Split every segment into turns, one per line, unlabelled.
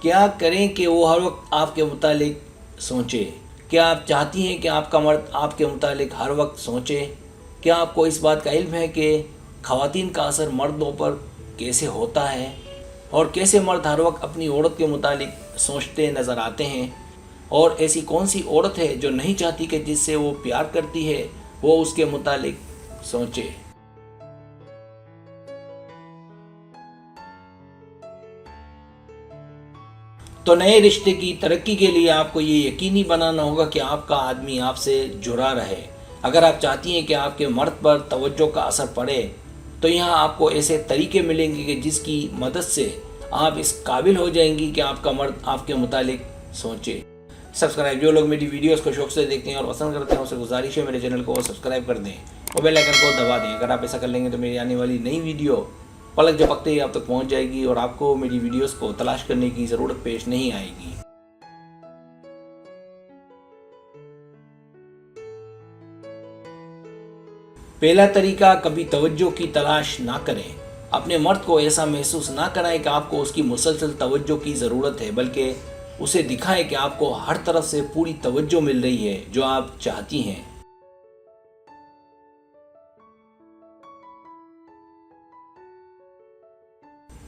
کیا کریں کہ وہ ہر وقت آپ کے متعلق سوچے؟ کیا آپ چاہتی ہیں کہ آپ کا مرد آپ کے متعلق ہر وقت سوچے؟ کیا آپ کو اس بات کا علم ہے کہ خواتین کا اثر مردوں پر کیسے ہوتا ہے اور کیسے مرد ہر وقت اپنی عورت کے متعلق سوچتے نظر آتے ہیں؟ اور ایسی کون سی عورت ہے جو نہیں چاہتی کہ جس سے وہ پیار کرتی ہے وہ اس کے متعلق سوچے؟ تو نئے رشتے کی ترقی کے لیے آپ کو یہ یقینی بنانا ہوگا کہ آپ کا آدمی آپ سے جڑا رہے۔ اگر آپ چاہتی ہیں کہ آپ کے مرد پر توجہ کا اثر پڑے تو یہاں آپ کو ایسے طریقے ملیں گے کہ جس کی مدد سے آپ اس قابل ہو جائیں گی کہ آپ کا مرد آپ کے متعلق سوچے۔ سبسکرائب، جو لوگ میری ویڈیوز کو شوق سے دیکھتے ہیں اور پسند کرتے ہیں اسے گزارش ہے میرے چینل کو سبسکرائب کر دیں اور بیل آئیکن کو دبا دیں۔ اگر آپ ایسا کر لیں گے تو میری آنے والی نئی ویڈیو پلک جھپکتے ہی آپ تک پہنچ جائے گی اور آپ کو میری ویڈیوز کو تلاش کرنے کی ضرورت پیش نہیں آئے گی۔ پہلا طریقہ، کبھی توجہ کی تلاش نہ کریں۔ اپنے مرد کو ایسا محسوس نہ کرائیں کہ آپ کو اس کی مسلسل توجہ کی ضرورت ہے، بلکہ اسے دکھائیں کہ آپ کو ہر طرف سے پوری توجہ مل رہی ہے جو آپ چاہتی ہیں۔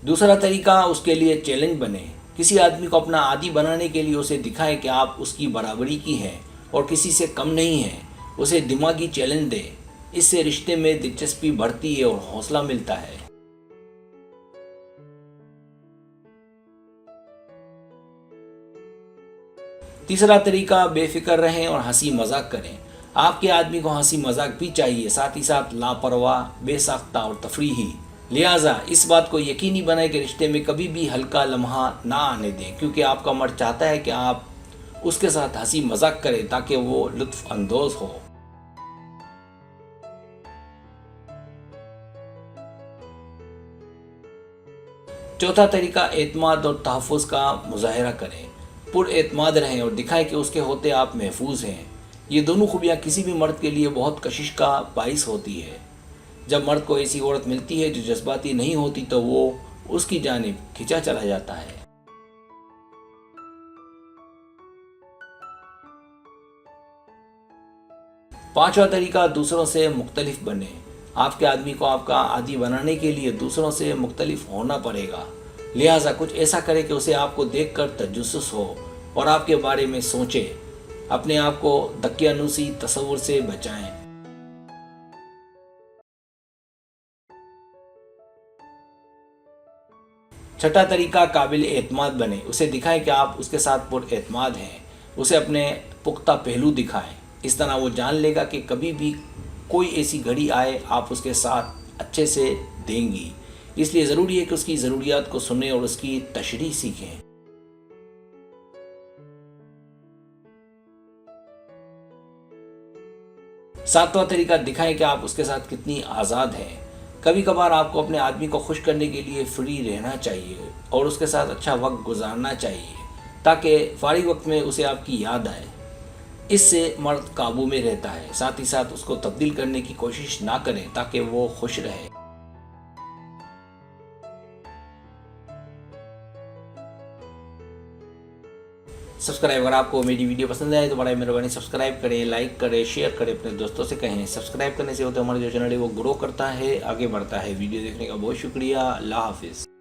دوسرا طریقہ، اس کے لیے چیلنج بنے۔ کسی آدمی کو اپنا عادی بنانے کے لیے اسے دکھائیں کہ آپ اس کی برابری کی ہیں اور کسی سے کم نہیں ہیں۔ اسے دماغی چیلنج دیں۔ اس سے رشتے میں دلچسپی بڑھتی ہے اور حوصلہ ملتا ہے۔ تیسرا طریقہ، بے فکر رہیں اور ہنسی مذاق کریں۔ آپ کے آدمی کو ہنسی مذاق بھی چاہیے، ساتھ ہی ساتھ لاپرواہ، بے ساختہ اور تفریحی۔ لہٰذا اس بات کو یقینی بنائیں کہ رشتے میں کبھی بھی ہلکا لمحہ نہ آنے دیں، کیونکہ آپ کا مرد چاہتا ہے کہ آپ اس کے ساتھ ہنسی مذاق کریں تاکہ وہ لطف اندوز ہو۔ چوتھا طریقہ، اعتماد اور تحفظ کا مظاہرہ کریں۔ پر اعتماد رہیں اور دکھائیں کہ اس کے ہوتے آپ محفوظ ہیں۔ یہ دونوں خوبیاں کسی بھی مرد کے لیے بہت کشش کا باعث ہوتی ہے۔ جب مرد کو ایسی عورت ملتی ہے جو جذباتی نہیں ہوتی تو وہ اس کی جانب کھنچا چلا جاتا ہے۔ پانچواں طریقہ، دوسروں سے مختلف بنیں۔ آپ کے آدمی کو آپ کا عادی بنانے کے لیے دوسروں سے مختلف ہونا پڑے گا، لہٰذا کچھ ایسا کرے کہ اسے آپ کو دیکھ کر تجسس ہو اور آپ کے بارے میں سوچے۔ اپنے آپ کو دقیانوسی تصور سے بچائیں۔ چھٹا طریقہ، قابل اعتماد بنیں۔ اسے دکھائیں کہ آپ اس کے ساتھ پر اعتماد ہیں۔ اسے اپنے پختہ پہلو دکھائیں۔ اس طرح وہ جان لے گا کہ کبھی بھی کوئی ایسی گھڑی آئے آپ اس کے ساتھ اچھے سے دیں گی۔ اس لیے ضروری ہے کہ اس کی ضروریات کو سنیں اور اس کی تشریح سیکھیں۔ ساتواں طریقہ، دکھائیں کہ آپ اس کے ساتھ کتنی آزاد ہیں۔ کبھی کبھار آپ کو اپنے آدمی کو خوش کرنے کے لیے فری رہنا چاہیے اور اس کے ساتھ اچھا وقت گزارنا چاہیے تاکہ فارغ وقت میں اسے آپ کی یاد آئے۔ اس سے مرد قابو میں رہتا ہے۔ ساتھ ہی ساتھ اس کو تبدیل کرنے کی کوشش نہ کریں تاکہ وہ خوش رہے۔ سبسکرائب، اگر آپ کو میری ویڈیو پسند آئے تو بڑا مہربانی سبسکرائب کریں، لائک کریں، شیئر کریں، اپنے دوستوں سے کہیں۔ سبسکرائب کرنے سے ہوتا ہے ہمارا جو چینل ہے وہ گرو کرتا ہے، آگے بڑھتا ہے۔ ویڈیو دیکھنے کا بہت شکریہ۔ اللہ حافظ۔